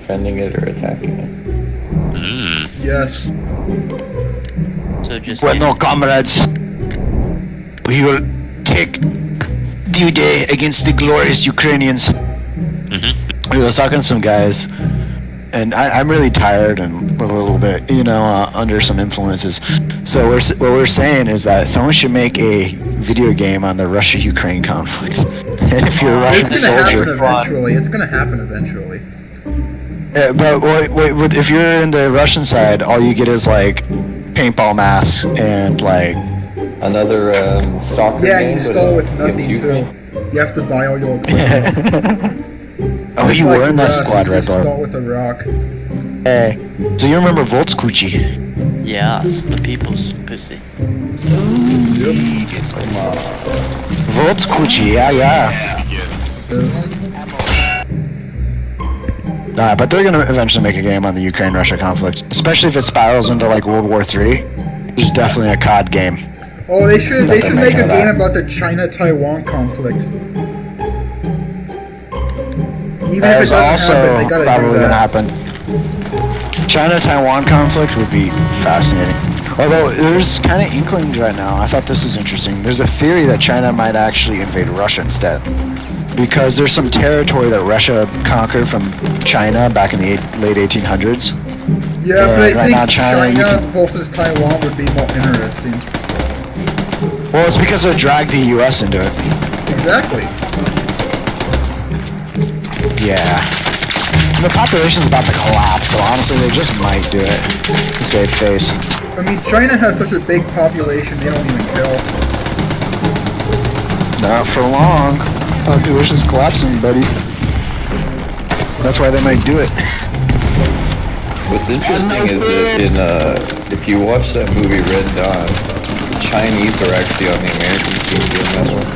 defending it or attacking it. Yes. So just Well, no, comrades. We will take D-Day against the glorious Ukrainians. We was talking to some guys, and I'm really tired and a little bit, under some influences. So what we're saying is that someone should make a video game on the Russia-Ukraine conflict. And if you're a Russian soldier, It's gonna happen eventually. yeah, but wait, if you're in the Russian side, all you get is like paintball masks and like Another stalker Yeah, game, and you but stall with against nothing too. Ukraine. You have to buy all your equipment. Oh, you Like were in that Rust, squad, you right, just Barb? stall with a rock. Hey, so you remember Voltskuchi? yes, the people's pussy. Voltskuchi, yeah. Nah, but they're gonna eventually make a game on the Ukraine-Russia conflict, especially if it spirals into like World War III. It's definitely a COD game. Oh, they should make a making game that. about the China-Taiwan conflict. Even That if is it doesn't also happen, they gotta probably do gonna that. happen. China-Taiwan conflict would be fascinating. Although there's kind of inklings right now. I thought this was interesting. There's a theory that China might actually invade Russia instead, because there's some territory that Russia conquered from China back in the late 1800s. Yeah, but I right think now China versus Taiwan would be more interesting. Well, it's because it dragged the U.S. into it. Exactly. Yeah. And the population's about to collapse, so honestly, they just might do it to save face. I mean, China has such a big population, they don't even kill. Not for long. Population's collapsing, buddy. That's why they might do it. What's interesting is that if you watch that movie Red Dawn, the Chinese are actually on the American team doing that one.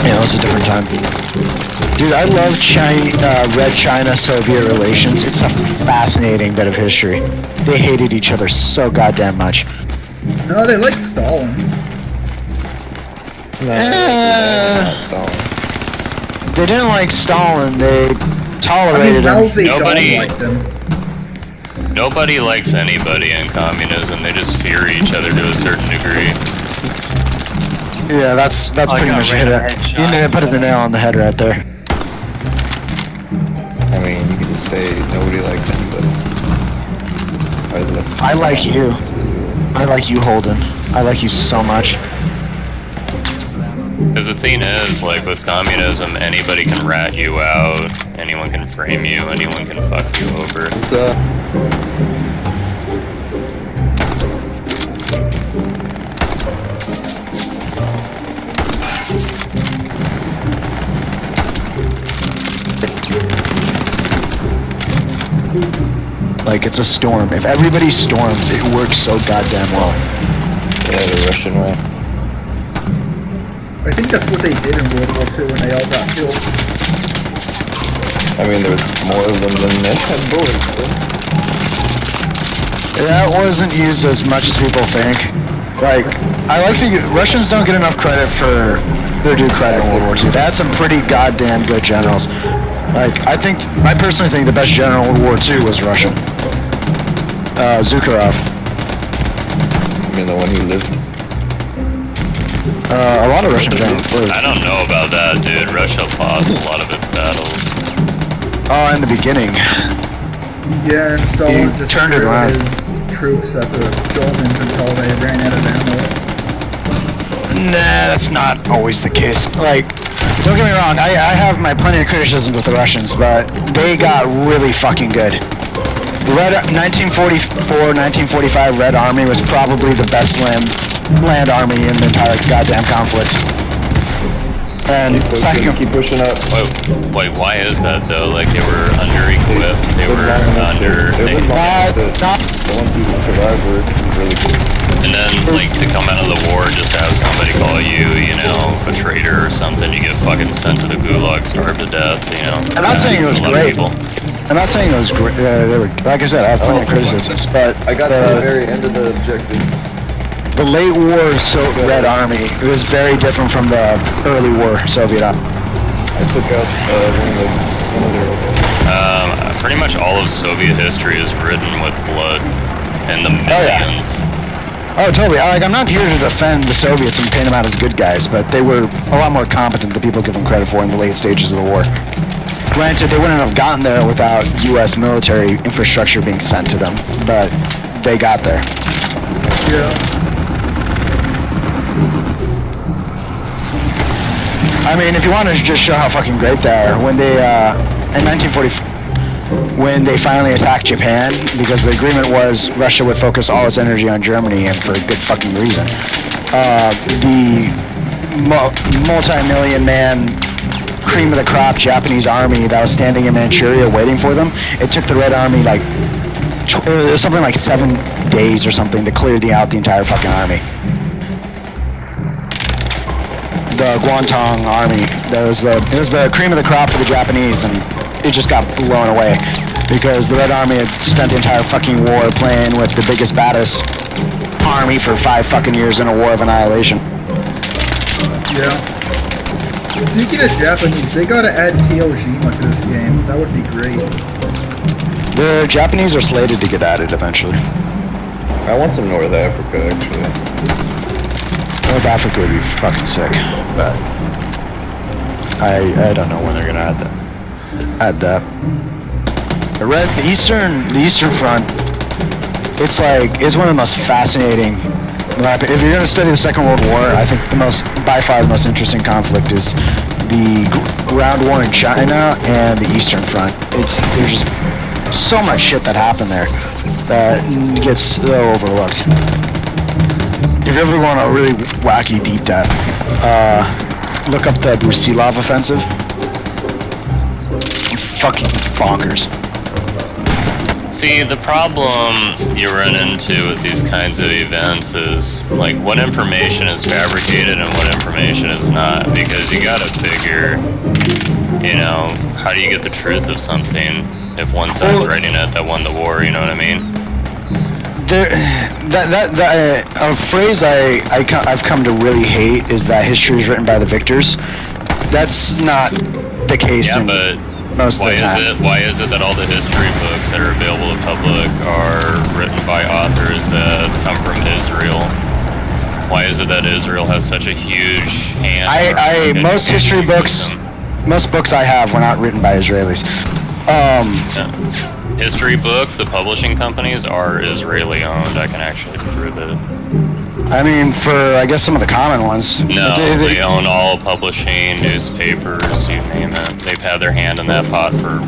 Yeah, it was a different time. Dude, I love Red China-Soviet relations. It's a fascinating bit of history. They hated each other so goddamn much. No, they like Stalin. They didn't like Stalin. They I tolerated mean, Mao him. Zedong liked them. Nobody likes anybody in communism. They just fear each other to a certain degree. Yeah, that's pretty much it. You put the nail on the head right there. I mean, you could just say nobody likes anybody. I like you. I like you, Holden. I like you so much. Because the thing is, like with communism, anybody can rat you out, anyone can frame you, anyone can fuck you over. It's Like, it's a storm. If everybody storms, it works so goddamn well. yeah, the Russian way. I think that's what they did in World War II when they all got killed. I mean, there was more of them than they had bullets. So. That wasn't used as much as people think. Like, Russians don't get enough credit for their due credit in World War II. They had some pretty goddamn good generals. Like, I personally think the best general in World War II was Russian. Zukharov. I mean, the one who lived. A lot of Russian generals lived. I don't know about that, dude. Russia lost a lot of its battles. Oh, in the beginning. Yeah, and Stalin He just turned it threw around. his troops at the Germans until they ran out of ammo. Nah, that's not always the case. Like, don't get me wrong, I have my plenty of criticism with the Russians, but they got really fucking good. The 1944-1945 Red Army was probably the best land army in the entire goddamn conflict. And Keep pushing up. Wait, why is that though? Like they were under-equipped, they were under... The ones who survived were really good. And then, like, to come out of the war, just to have somebody call you, a traitor or something, you get fucking sent to the gulag, starved to death, I'm not saying it was A lot of great. people. I'm not saying it was great. They were, like I said, I have plenty of criticisms, but I got to the very end of the objective. the late war Red Army was very different from the early war Soviet Army. I took out one of the Pretty much all of Soviet history is written with blood in the yeah. millions. Oh, totally. Like, I'm not here to defend the Soviets and paint them out as good guys, but they were a lot more competent than people give them credit for in the late stages of the war. Granted, they wouldn't have gotten there without U.S. military infrastructure being sent to them, but they got there. Yeah. I mean, if you want to just show how fucking great they are, when they, in 1944, when they finally attacked Japan, because the agreement was Russia would focus all its energy on Germany, and for a good fucking reason. The multi-million man, cream of the crop Japanese army that was standing in Manchuria waiting for them, it took the Red Army like, it was something like 7 days or something to clear out the entire fucking army. The Guantang army, it was the cream of the crop for the Japanese, and it just got blown away because the Red Army had spent the entire fucking war playing with the biggest, baddest army for 5 fucking years in a war of annihilation. Yeah. Speaking of Japanese, they gotta add Teojima to this game. That would be great. The Japanese are slated to get added eventually. I want some North Africa, actually. North Africa would be fucking sick, but I don't know when they're gonna add that. The Eastern Front, it's one of the most fascinating. If you're gonna study the Second World War, I think by far the most interesting conflict is the ground war in China and the Eastern Front. There's just so much shit that happened there that gets so overlooked. If you ever want a really wacky deep dive, look up the Brusilov offensive. Fucking bonkers. See, the problem you run into with these kinds of events is, like, what information is fabricated and what information is not, because you gotta figure, how do you get the truth of something if one side's writing it that won the war, you know what I mean? A phrase I've come to really hate is that history is written by the victors. That's not the case in most of the time. Why is it that all the history books that are available to public are written by authors that come from Israel? Why is it that Israel has such a huge hand? Most history books, most books I have were not written by Israelis. History books, the publishing companies are Israeli owned. I can actually prove it. I mean, for I guess some of the common ones. No, they own all publishing, newspapers, you name it. They've had their hand in that pot for.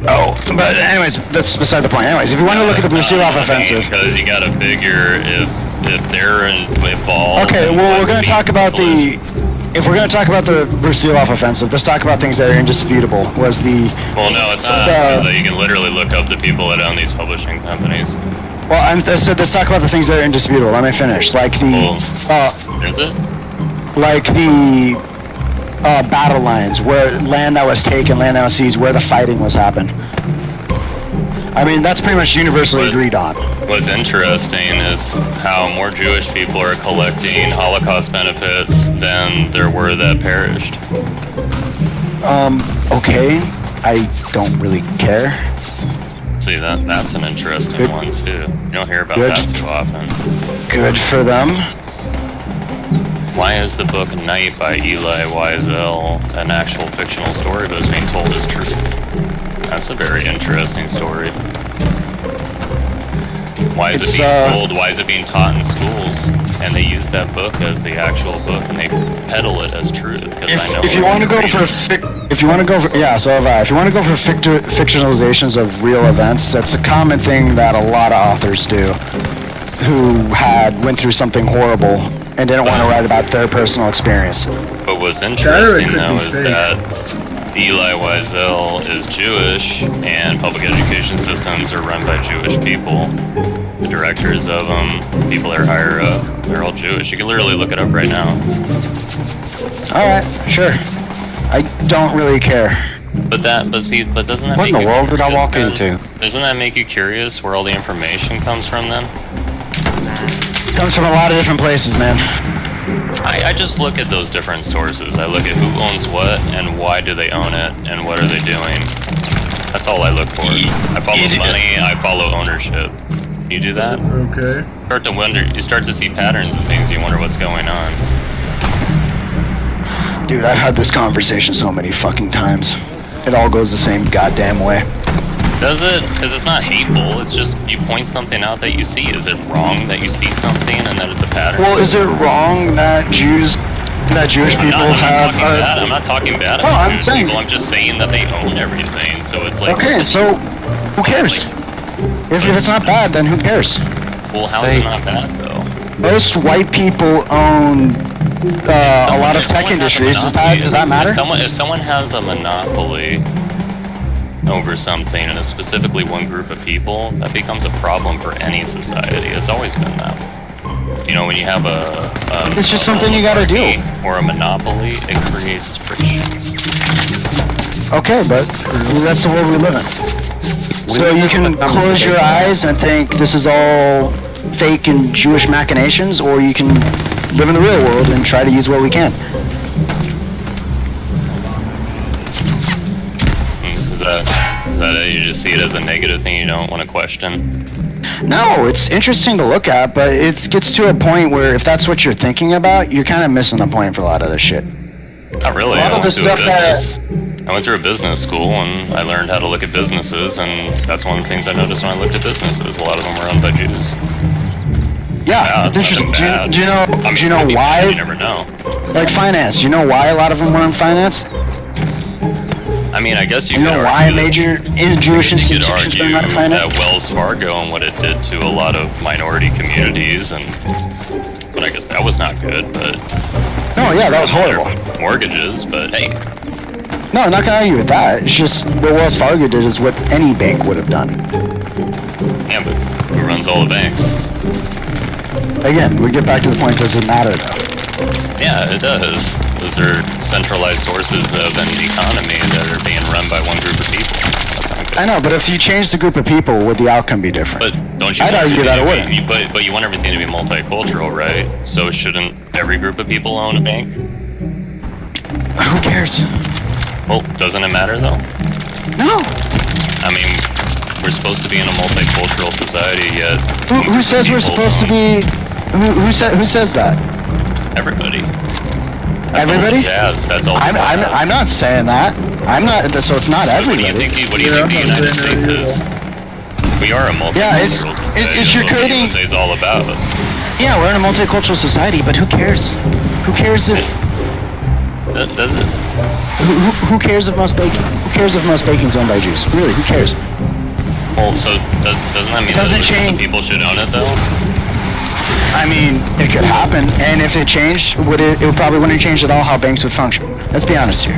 Oh, but anyways, that's beside the point. Anyways, if you want to look at the Brusilov offensive, because you got to figure if they're involved. Okay, well, we're going to talk about the. If we're going to talk about the Brusilov offensive, let's talk about things that are indisputable. Well, no, it's not. You can literally look up the people that own these publishing companies. Well, I said let's talk about the things that are indisputable. Let me finish. Like the. Is it? Like the battle lines, where land that was taken, land that was seized, where the fighting was happened. I mean, that's pretty much universally agreed on. What's interesting is how more Jewish people are collecting Holocaust benefits than there were that perished. Okay. I don't really care. See, that's an interesting one, too. You don't hear about that too often. Good for them. Why is the book Night by Eli Wiesel an actual fictional story but is being told as truth? That's a very interesting story. Why is it being told? Why is it being taught in schools? And they use that book as the actual book, and they peddle it as truth. If you want to go for fictionalizations of real events, that's a common thing that a lot of authors do, who went through something horrible and didn't want to write about their personal experience. But what's interesting though is that Eli Wiesel is Jewish, and public education systems are run by Jewish people. The directors of them, people that are higher up, they're all Jewish. You can literally look it up right now. Alright, sure. I don't really care. But doesn't that what in the world did I walk into? Doesn't that make you curious where all the information comes from then? It comes from a lot of different places, man. I just look at those different sources. I look at who owns what and why do they own it and what are they doing. That's all I look for. I follow money, I follow ownership. You do that? Okay. You start to see patterns and things, you wonder what's going on. Dude, I've had this conversation so many fucking times. It all goes the same goddamn way. Does it? Because it's not hateful, it's just you point something out that you see. Is it wrong that you see something and that it's a pattern? Well, is it wrong that Jewish people I'm not talking bad Oh, about I'm Jewish saying- people, I'm just saying that they own everything, so it's like... Okay, so who cares? If it's not bad, then who cares? Well, how's it not bad, though? Most white people own a lot of tech industries. Does that matter? If someone has a monopoly over something, and it's specifically one group of people, that becomes a problem for any society. It's always been that. You know, when you have It's just something you gotta do. Or a monopoly, it creates friction. Okay, but that's the world we live in. So you can close your eyes and think this is all fake and Jewish machinations, or you can live in the real world and try to use what we can. Is that it? You just see it as a negative thing you don't want to question? No, it's interesting to look at, but it gets to a point where if that's what you're thinking about, you're kind of missing the point for a lot of this shit. Not really. A lot of the stuff I went through a business school and I learned how to look at businesses, and that's one of the things I noticed when I looked at businesses. A lot of them were owned by Jews. Yeah, It's interesting. nothing Do you bad. know why? You never know. Like finance, you know why a lot of them were in finance? I mean, I guess you You could know why argue major Jewish you could institutions argue were not in finance? that Wells Fargo and what it did to a lot of minority communities, but I guess that was not good. But Oh yeah, that was horrible. mortgages, but hey, No, I'm not gonna argue with that. It's just what Wells Fargo did is what any bank would have done. yeah, but who runs all the banks? Again, we get back to the point, does it matter though? Yeah, it does. Those are centralized sources of an economy that are being run by one group of people. That's not good. I know, but if you change the group of people, would the outcome be different? But don't you? I'd want argue that it everything to wouldn't. But you want everything to be multicultural, right? So shouldn't every group of people own a bank? Who cares? Well, doesn't it matter though? No. I mean, we're supposed to be in a multicultural society, yet Who says we're supposed to be? Who says that? Everybody. Everybody? Yes, that's all. I'm not saying that. I'm not. So it's not What do you everybody. think? What do you think the I'm not United saying States that is? We are a multicultural Yeah, it's society. you're That's what creating. the USA is all about. Yeah, we're in a multicultural society, but who cares? Who cares if? Does it? Who cares if most bacon? Who cares if most bacon's owned by Jews? Really, who cares? Well, so doesn't that mean Doesn't that change. people should own it though? I mean, it could happen, and if it changed, it probably wouldn't change at all how banks would function. Let's be honest here.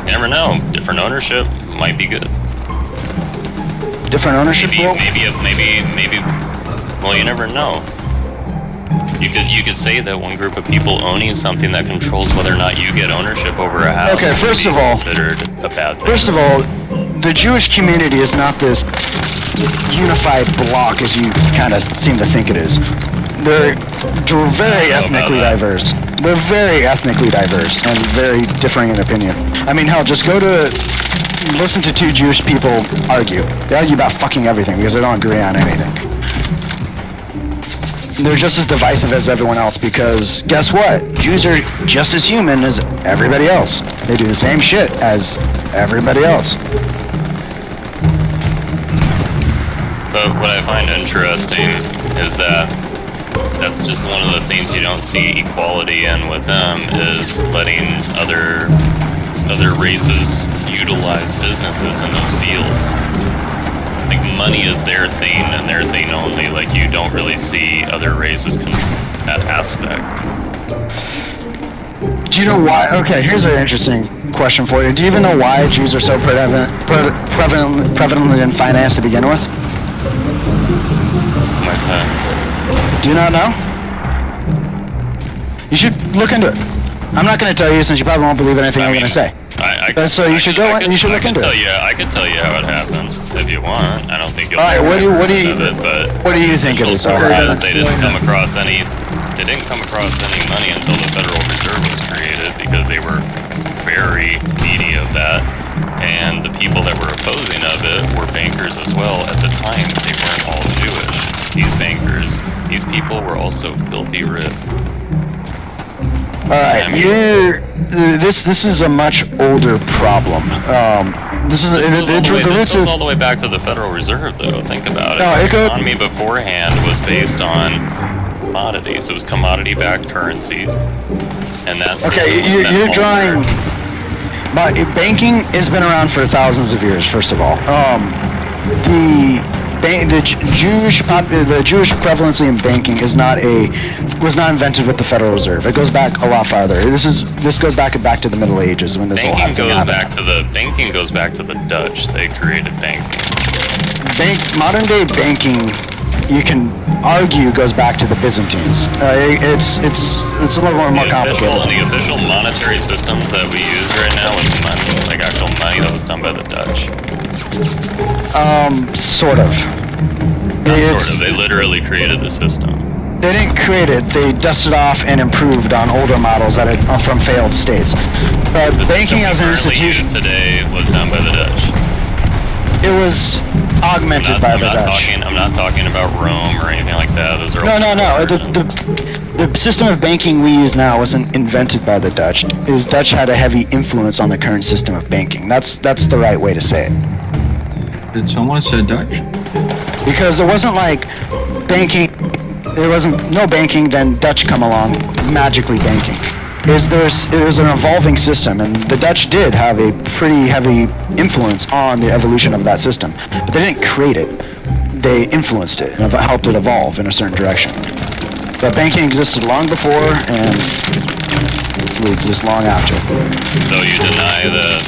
You never know. Different ownership might be good. Different ownership. Maybe, Well, maybe. Well, you never know. You could say that one group of people owning something that controls whether or not you get ownership over a house. Okay, first would of be all- considered a bad thing. First of all, the Jewish community is not this unified block as you kind of seem to think it is. They're very ethnically diverse. They're very ethnically diverse and very differing in opinion. I mean, hell, just listen to two Jewish people argue. They argue about fucking everything because they don't agree on anything. They're just as divisive as everyone else because guess what? Jews are just as human as everybody else. They do the same shit as everybody else. But what I find interesting is that that's just one of the things you don't see equality in with them is letting other races utilize businesses in those fields. Like money is their thing and their thing only. Like you don't really see other races control that aspect. Do you know why? Okay, here's an interesting question for you. Do you even know why Jews are so prevalent in finance to begin with? Why's that? Do you not know? You should look into it. I'm not going to tell you since you probably won't believe anything I'm going to say. So you should go and you should look into it. I can tell you how it happened if you want. I don't think you'll. All right, what do you of it, but what do you think it is? because they didn't come across any They didn't come across any money until the Federal Reserve was created because they were very needy of that. And the people that were opposing of it were bankers as well. At the time, they weren't all Jewish. These bankers, these people were also filthy rich. Alright, this is a much older problem. This is the roots goes of... all the way back to the Federal Reserve, though. Think about it. No, The it goes- economy beforehand was based on commodities. It was commodity-backed currencies, and that's Okay, you're drawing... But banking has been around for thousands of years, first of all. The Jewish prevalency in banking was not invented with the Federal Reserve. It goes back a lot farther. This goes back to the Middle Ages when this whole thing happened. Banking goes back to the Dutch. They created banking. Modern day banking, you can argue, goes back to the Byzantines. It's a little more complicated. The official monetary systems that we use right now with money, like actual money, that was done by the Dutch. Sort of. They literally created the system. They didn't create it. They dusted off and improved on older models that are from failed states. But The banking as an system we currently institution, use today was done by the Dutch. it was augmented by the Dutch. I'm not talking about Rome or anything like that. Those are all No. different. The system of banking we use now wasn't invented by the Dutch. Dutch had a heavy influence on the current system of banking. That's the right way to say it. Did someone say Dutch? Because it wasn't like banking. There wasn't no banking, then Dutch come along magically banking. It was an evolving system, and the Dutch did have a pretty heavy influence on the evolution of that system. But they didn't create it. They influenced it and helped it evolve in a certain direction. But banking existed long before, and will exist long after. So you deny that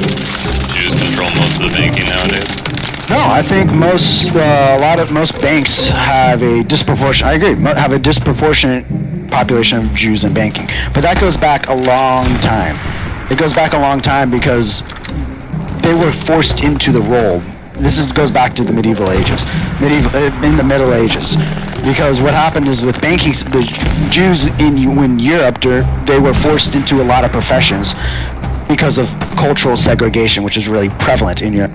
Jews control most of the banking nowadays? No, I think most banks have a disproportionate. I agree. Have a disproportionate population of Jews in banking, but that goes back a long time. It goes back a long time because they were forced into the role. Goes back to the medieval ages, in the Middle Ages, because what happened is with banking, the Jews in Europe, they were forced into a lot of professions because of cultural segregation, which is really prevalent in Europe.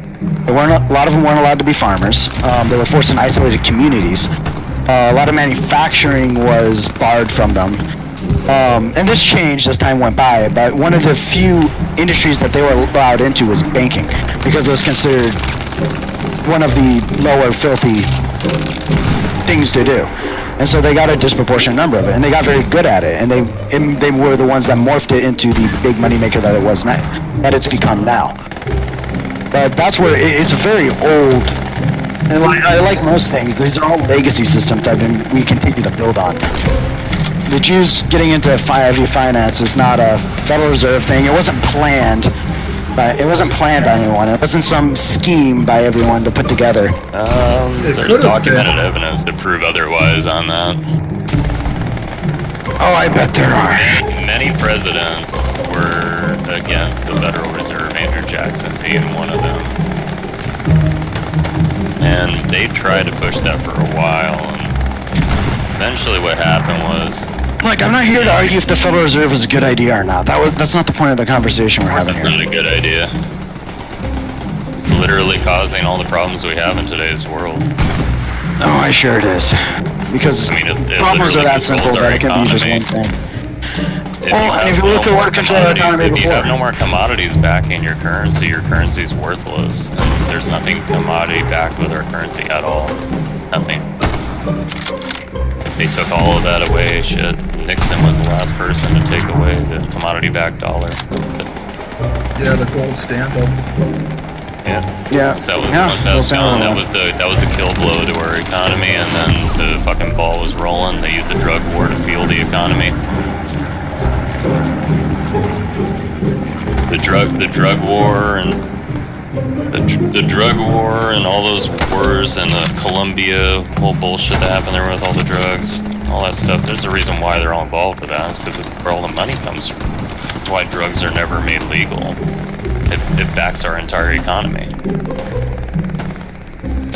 A lot of them weren't allowed to be farmers. They were forced in isolated communities. A lot of manufacturing was barred from them. And this changed as time went by, but one of the few industries that they were allowed into was banking, because it was considered one of the lower filthy things to do. And so they got a disproportionate number of it, and they got very good at it, and they were the ones that morphed it into the big moneymaker that it was now, that it's become now. But that's where it's very old, and I like most things, these are all legacy systems that we continue to build on. The Jews getting into finance is not a Federal Reserve thing. It wasn't planned by anyone. It wasn't some scheme by everyone to put together. There's documented evidence to prove otherwise on that. Oh, I bet there are. Many presidents were against the Federal Reserve, Andrew Jackson being one of them. And they tried to push that for a while, and eventually what happened was... Look, I'm not here to argue if the Federal Reserve is a good idea or not. That's not the point of the conversation we're having It's here. not a good idea. It's literally causing all the problems we have in today's world. Oh, I sure it is. Because it problems are literally that simple controls that our it can be just one economy. thing. And if you look at what controlled our economy If you have before. no more commodities backing your currency's worthless. And there's nothing commodity backed with our currency at all. Nothing. They took all of that away. Shit. Nixon was the last person to take away the commodity-backed dollar. Yeah, the gold standard. Yeah. Once that was gone, that was the kill blow to our economy, and then the fucking ball was rolling. They used the drug war to fuel the economy. The drug war and all those wars and the Colombia whole bullshit that happened there with all the drugs, all that stuff. There's a reason why they're all involved with that. It's because it's where all the money comes from. That's why drugs are never made legal. It backs our entire economy.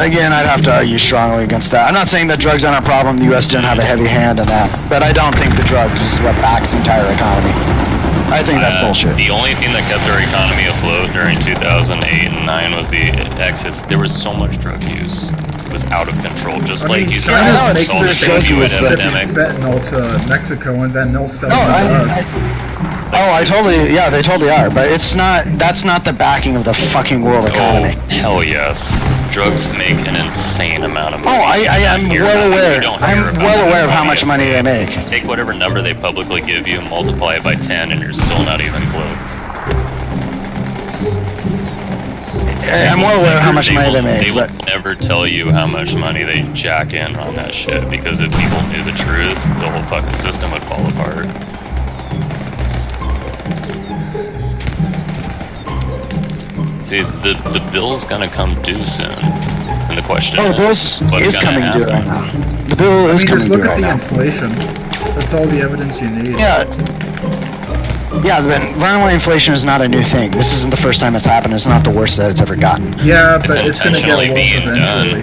Again, I'd have to argue strongly against that. I'm not saying that drugs aren't a problem. The U.S. didn't have a heavy hand in that, but I don't think the drugs is what backs the entire economy. I think that's bullshit. The only thing that kept our economy afloat during 2008 and 9 was the excess. There was so much drug use. It was out of control, just I mean, like you said. China's It's all making the this same drug use epidemic. fentanyl to Mexico, and then they'll sell it to us. They totally are, but it's not, that's not the backing of the fucking world economy. Oh, hell yes. Drugs make an insane amount of Oh, money. I'm well aware. I'm well aware of how much money they make. Take whatever number they publicly give you, multiply it by 10, and you're still not even close. I'm well aware of how much money they make, They will but never tell you how much money they jack in on that shit, because if people knew the truth, the whole fucking system would fall apart. See, the bill's gonna come due soon, and the question the bill is, is what's gonna coming due right happen? now. The bill I is mean, coming just due look right at the now. inflation. That's all the evidence you need. Yeah, but runaway inflation is not a new thing. This isn't the first time it's happened. It's not the worst that it's ever gotten. Yeah, but it's gonna get intentionally worse being eventually.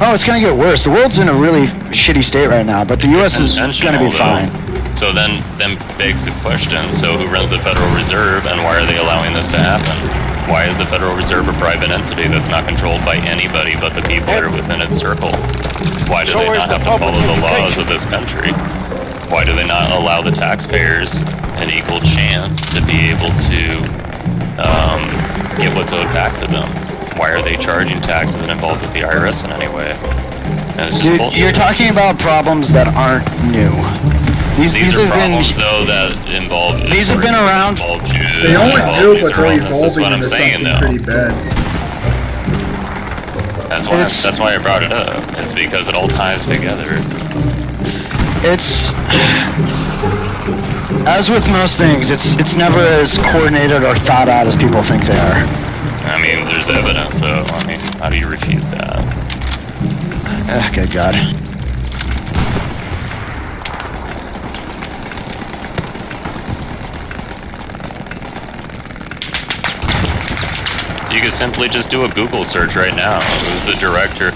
Oh, it's gonna get worse. The world's in a really shitty state right now, but the U.S. is gonna be Intentional, fine. though. So then begs the question, so who runs the Federal Reserve, and why are they allowing this to happen? Why is the Federal Reserve a private entity that's not controlled by anybody but the people that are within its circle? Why do they not have to follow the laws of this country? Why do they not allow the taxpayers an equal chance to be able to get what's owed back to them? Why are they charging taxes and involved with the IRS in any way? And it's just Dude, bullshit. you're talking about problems that aren't new. These These are have problems, been though, that involve... These have been around- involve Jews, They only involve do, these but they're Romans. That's evolving what I'm into saying, something though. pretty bad. That's why I brought it up. It's because it all ties together. it's as with most things, it's never as coordinated or thought out as people think they are. I mean, there's evidence, so, I mean, how do you refute that? Good God. You could simply just do a Google search right now. Who's the director